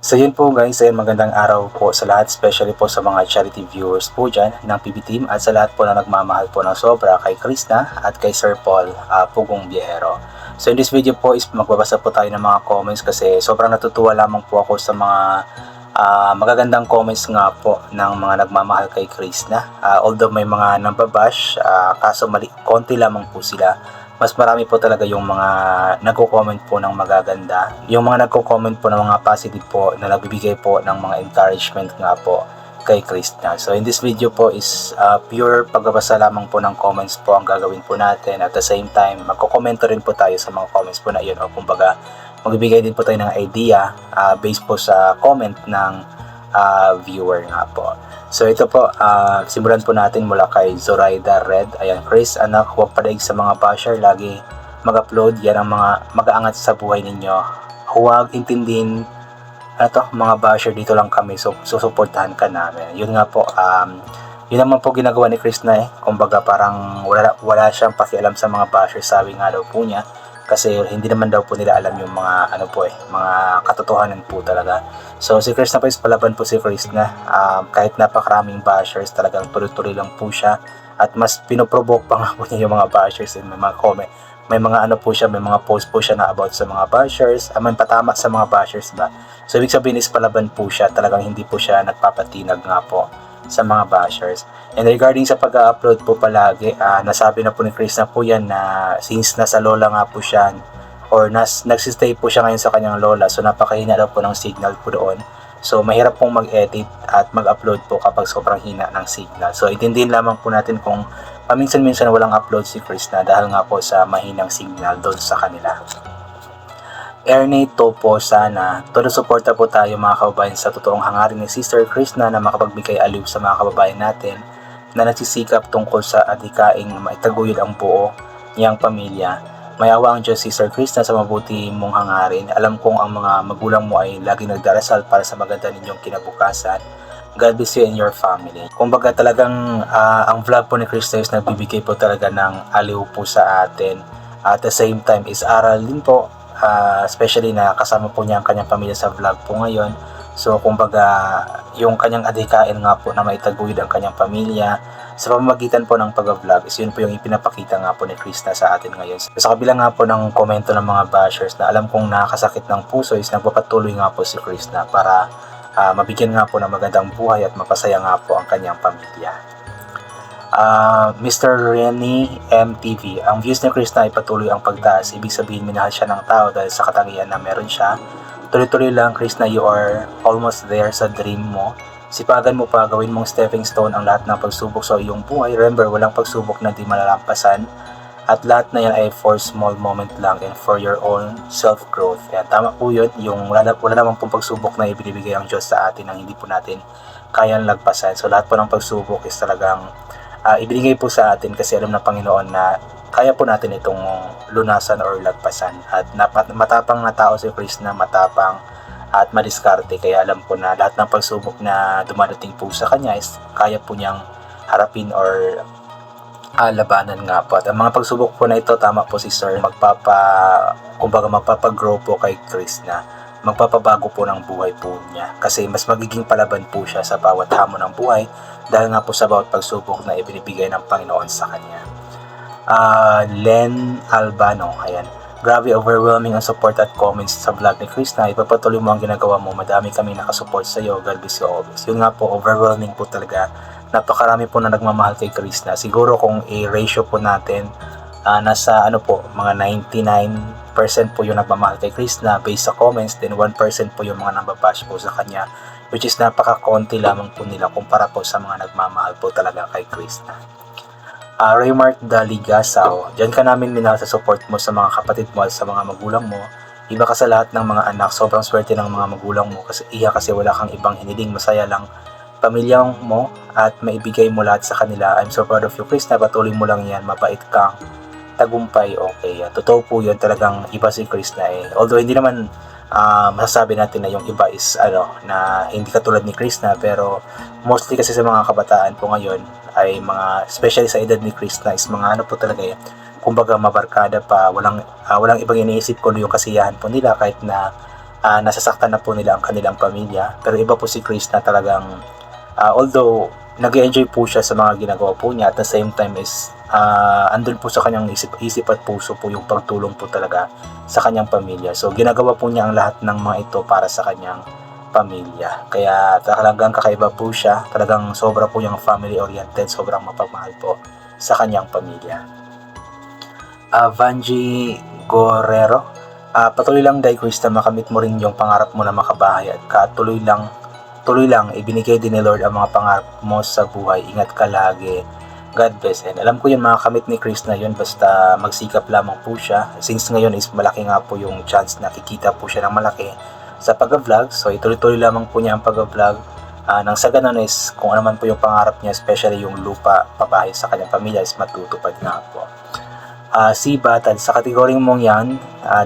So yun po guys, ayun, magandang araw po sa lahat, especially po sa mga charity viewers po dyan ng PB Team at sa lahat po na nagmamahal po ng sobra kay Krishna at kay Sir Paul Pugong Biyahero. So in this video po is magbabasa po tayo ng mga comments kasi sobrang natutuwa lamang po ako sa mga magagandang comments nga po ng mga nagmamahal kay Krishna. Although may mga nambabash, kaso konti lamang po sila. Mas marami po talaga yung mga nagko-comment po ng magaganda. Yung mga nagko-comment po ng mga positive po na nagbibigay po ng mga encouragement nga po kay Krishna. So in this video po is pure pagbabasa lamang po ng comments po ang gagawin po natin. At the same time, magko-komento rin po tayo sa mga comments po na iyon. O kumbaga, magbibigay din po tayo ng idea based po sa comment ng viewer nga po. So ito po, simulan po natin mula kay Zoraida Red. Ayan, Chris, anak, huwag padaig sa mga basher, lagi mag-upload. Yan ang mga mag-aangat sa buhay ninyo. Huwag intindihin, mga basher, dito lang kami, so susuportahan ka namin. Yun nga po, yun naman po ginagawa ni Chris na kumbaga parang wala siyang pakialam sa mga basher, sabi nga daw po niya. Kasi hindi naman daw po nila alam yung mga mga katotohanan po talaga. So si Chris na po is palaban po si Chris na kahit napakaraming bashers, talagang tuloy-tuloy lang po siya at mas pinoprovoke pa nga po niya yung mga bashers and may mga comment, may mga po siya, may mga post po siya na about sa mga bashers, may patama sa mga bashers ba. So ibig sabihin is palaban po siya, talagang hindi po siya nagpapatinag nga po sa mga bashers. And regarding sa pag-upload po palagi, nasabi na po ni Chris na po yan na since nasa lola nga po siya or nagsistay po siya ngayon sa kanyang lola, so napakahina daw po ng signal po doon. So mahirap pong mag-edit at mag-upload po kapag sobrang hina ng signal. So intindihin lamang po natin kung paminsan-minsan walang upload si Chris na dahil nga po sa mahinang signal doon sa kanila. Ernie Topo, sana todo suporta po tayo mga kababayan sa totoong hangarin ni Sister Krishna na makapagbigay aliw sa mga kababayan natin na nagsisikap tungkol sa adhikaing maitaguyod ang buo niyang pamilya. Mayawa ang Diyos, Sister Krishna, sa mabuti mong hangarin. Alam kong ang mga magulang mo ay laging nagdarasal para sa maganda ninyong kinabukasan. God bless you and your family. Kumbaga talagang ang vlog po ni Krishna is nagbibigay po talaga ng aliw po sa atin. At the same time is aral din po. Especially na kasama po niya ang kanyang pamilya sa vlog po ngayon. So kumbaga yung kanyang adhikain nga po na maitaguyod ang kanyang pamilya sa pamamagitan po ng pag-vlog is yun po yung ipinapakita nga po ni Krishna sa atin ngayon. So, sa kabila nga po ng komento ng mga bashers na alam kong nakakasakit ng puso is nagpapatuloy nga po si Krishna para mabigyan nga po ng magandang buhay at mapasaya nga po ang kanyang pamilya. Mr. Renny MTV, ang views ni Krishna ay patuloy ang pagtaas. Ibig sabihin minahal siya ng tao dahil sa katangian na meron siya. Tuloy-tuloy lang Krishna, you are almost there sa dream mo. Sipagan mo pa, gawin mong stepping stone ang lahat ng pagsubok sa iyong buhay. Remember, walang pagsubok na di malalampasan at lahat na yan ay for small moment lang and for your own self-growth. Yan, tama po yun, yung wala namang pong pagsubok na ibinibigay ang Diyos sa atin ang hindi po natin kayang lagpasan. So lahat po ng pagsubok is talagang ibinigay po sa atin kasi alam ng Panginoon na kaya po natin itong lunasan or lagpasan. At matapang na tao si Krishna, matapang at madiskarte, kaya alam po na lahat ng pagsubok na dumadating po sa kanya is kaya po niyang harapin or labanan nga po. At ang mga pagsubok po na ito, tama po si Sir, magpapagrow po kay Krishna, magpapabago po ng buhay po niya kasi mas magiging palaban po siya sa bawat hamon ng buhay dahil nga po sa bawat pagsubok na ibinibigay ng Panginoon sa kanya. Len Albano, ayan, grabe, overwhelming ang support at comments sa vlog ni Krishna. Ipapatuloy mo ang ginagawa mo, madami kami nakasupport sa iyo, God bless you always. Yun nga po, overwhelming po talaga, napakarami po na nagmamahal kay Krishna. Siguro kung i-ratio po natin, nasa mga 99% po yung nagmamahal kay Krishna based sa comments, then 1% po yung mga nambabash po sa kanya, which is napaka-konti lamang po nila kumpara po sa mga nagmamahal po talaga kay Krishna. Raymart Daligasaw, diyan ka namin minahal sa support mo sa mga kapatid mo at sa mga magulang mo. Iba ka sa lahat ng mga anak, sobrang swerte ng mga magulang mo kasi wala kang ibang hiniling, masaya lang pamilyang mo at maibigay mo lahat sa kanila. I'm so proud of you, Krishna, patuloy mo lang yan, mabait kang tagumpay. Okay, totoo po yun, talagang iba si Krishna although hindi naman masasabi natin na yung iba is na hindi katulad ni Krishna, pero mostly kasi sa mga kabataan po ngayon ay mga, especially sa edad ni Krishna, is mga po talaga kumbaga mabarkada pa, walang ibang iniisip kundi yung kasiyahan po nila kahit na nasasaktan na po nila ang kanilang pamilya. Pero iba po si Chris na talagang although nag-enjoy po siya sa mga ginagawa po niya, at the same time is andun po sa kanyang isip at puso po yung pagtulong po talaga sa kanyang pamilya. So ginagawa po niya ang lahat ng mga ito para sa kanyang pamilya. Kaya talagang kakaiba po siya. Talagang sobra po yung family oriented, sobrang mapagmahal po sa kanyang pamilya. Vanji Guerrero, patuloy lang Day Chris na makamit mo rin yung pangarap mo na makabahay, at tuloy lang ibinigay din ni Lord ang mga pangarap mo sa buhay. Ingat ka lagi. God bless. And alam ko yun, makakamit ni Chris na yun, basta magsikap lamang po siya. Since ngayon is malaki nga po yung chance na kikita po siya ng malaki sa pag-vlog. So ituloy-tuloy lamang po niya ang pag-vlog. Nang sa ganun is kung ano man po yung pangarap niya, especially yung lupa, pabahay sa kanyang pamilya, is matutupad nga po. Si Batad, sa kategoryeng mong yan,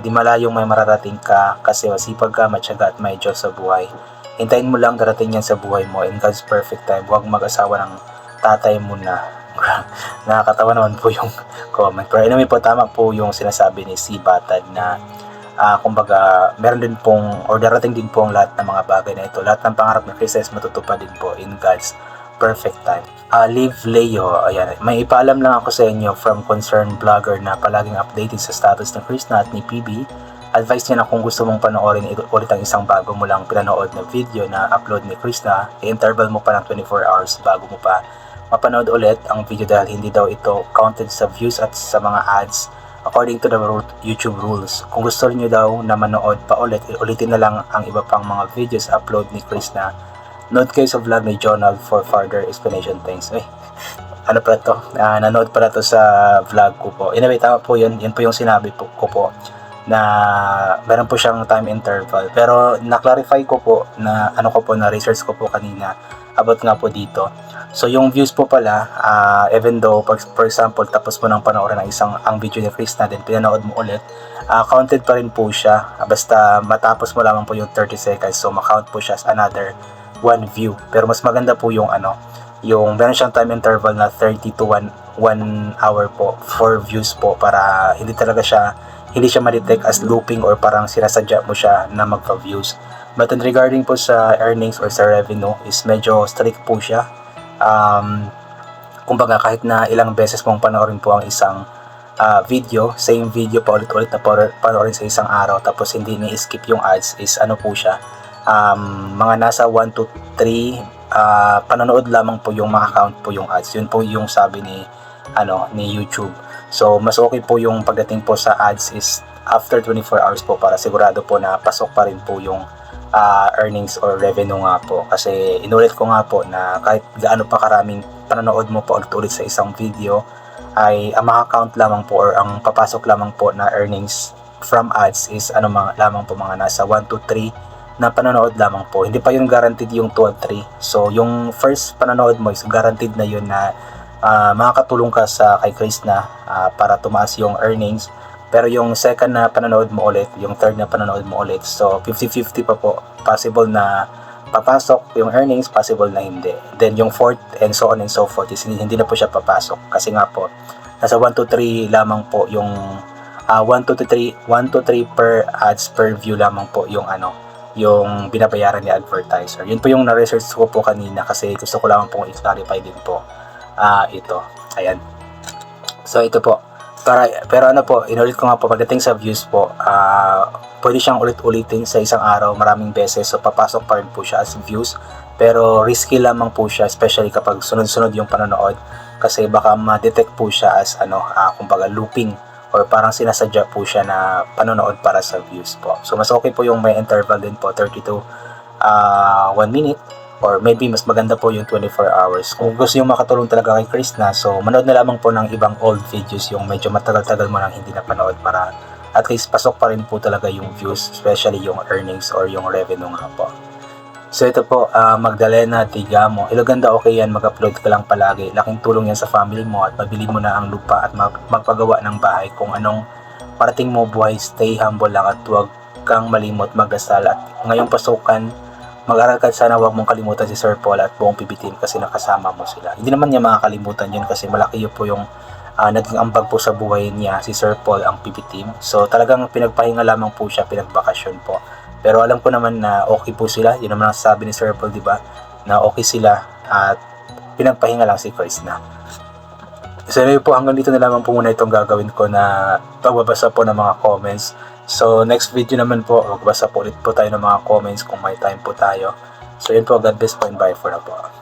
di malayong may mararating ka kasi masipag ka, matyaga at may Diyos sa buhay. Hintayin mo lang, darating yan sa buhay mo in God's perfect time. Huwag mag-asawa ng tatay mo na. Nakakatawa naman po yung comment. Pero anyway po, tama po yung sinasabi ni si Batad na kumbaga meron din pong or darating din po ang lahat ng mga bagay na ito. Lahat ng pangarap ni Chris is matutupad din po in God's perfect time. Liv Leo, ayan, may ipaalam lang ako sa inyo from concerned vlogger na palaging updated sa status ng Chris at ni PB. Advice niya na kung gusto mong panoorin ulit ang isang bago mo lang pinanood na video na upload ni Chris i-interval mo pa ng 24 hours bago mo pa mapanood ulit ang video dahil hindi daw ito counted sa views at sa mga ads according to the YouTube rules. Kung gusto niyo daw na manood pa ulitin na lang ang iba pang mga videos upload ni Chris note kayo sa vlog ni Jonald for further explanation. Thanks. Ano pala to? Nanood pala to sa vlog ko po. Anyway, tama po yun. Yun po yung sinabi ko po na meron po siyang time interval. Pero na-clarify ko po na na research ko po kanina about nga po dito. So yung views po pala, even though for example tapos mo nang panoorin ang video ni Chris then pinanood mo ulit, counted pa rin po siya basta matapos mo lamang po yung 30 seconds. So ma-count po siya as another 1 view. Pero mas maganda po yung yung meron siyang time interval na 30 to 1 hour po for views po, para hindi siya ma-detect as looping or parang sinasadya mo siya na magpa-views. But regarding po sa earnings or sa revenue is medyo strict po siya. Kumbaga kahit na ilang beses mong panoorin po ang isang video, same video pa ulit-ulit na panoorin sa isang araw tapos hindi ni-skip yung ads is po siya, mga nasa 1 to 3 panonood lamang po yung maka-count po yung ads. Yun po yung sabi ni YouTube. So mas okay po yung pagdating po sa ads is after 24 hours po, para sigurado po na pasok pa rin po yung earnings or revenue nga po. Kasi inulit ko nga po na kahit gaano pa karaming panonood mo pa ulit-ulit sa isang video, ay ang maka-count lamang po or ang papasok lamang po na earnings from ads is lamang po mga nasa 1 to 3 na panonood lamang po. Hindi pa yun guaranteed yung 2 at 3. So yung first panonood mo is guaranteed na yun na makakatulong ka kay Chris para tumaas yung earnings. Pero yung second na panonood mo ulit, yung third na panonood mo ulit, so 50-50 pa po. Possible na papasok yung earnings, possible na hindi. Then yung fourth and so on and so forth is hindi na po siya papasok. Kasi nga po, nasa 1 to 3 lamang po yung 1 to 3 per ads per view lamang po yung yung binabayaran ni advertiser. Yun po yung na-research ko po kanina kasi gusto ko lang pong i-clarify din po ito. Ayan. So ito po. Pero po, inulit ko nga po, pagdating sa views po, pwede siyang ulit-ulitin sa isang araw maraming beses. So papasok pa rin po siya as views. Pero risky lamang po siya, especially kapag sunod-sunod yung panonood. Kasi baka ma-detect po siya as kumbaga looping or parang sinasadya po siya na panonood para sa views po. So mas okay po yung may interval din po, 30 to 1 minute. Or maybe mas maganda po yung 24 hours. Kung gusto yung makatulong talaga kay Chris so manood na lamang po ng ibang old videos, yung medyo matagal-tagal mo nang hindi napanood, para at least pasok pa rin po talaga yung views, especially yung earnings or yung revenue nga po. So ito po, Magdalena Tigamo. Hello ganda, okay yan, mag-upload ka lang palagi. Laking tulong yan sa family mo at mabili mo na ang lupa at magpagawa ng bahay. Kung anong parating mo buhay, stay humble lang at huwag kang malimot magdasal. At ngayong pasukan, mag-aral ka, sana huwag mong kalimutan si Sir Paul at buong PB team kasi nakasama mo sila. Hindi naman niya makakalimutan yun kasi malaki yun po yung naging ambag po sa buhay niya, si Sir Paul, ang PB team. So talagang pinagpahinga lamang po siya, pinagbakasyon po Pero alam ko naman na okay po sila. Yun naman ang sabi ni Sir Paul, di ba? Na okay sila at pinagpahinga lang si Krishna. So anyway po, hanggang dito na lamang po muna itong gagawin ko na pagbabasa po ng mga comments. So next video naman po, magbasa po ulit po tayo ng mga comments kung may time po tayo. So yun po, God bless po and bye for now po.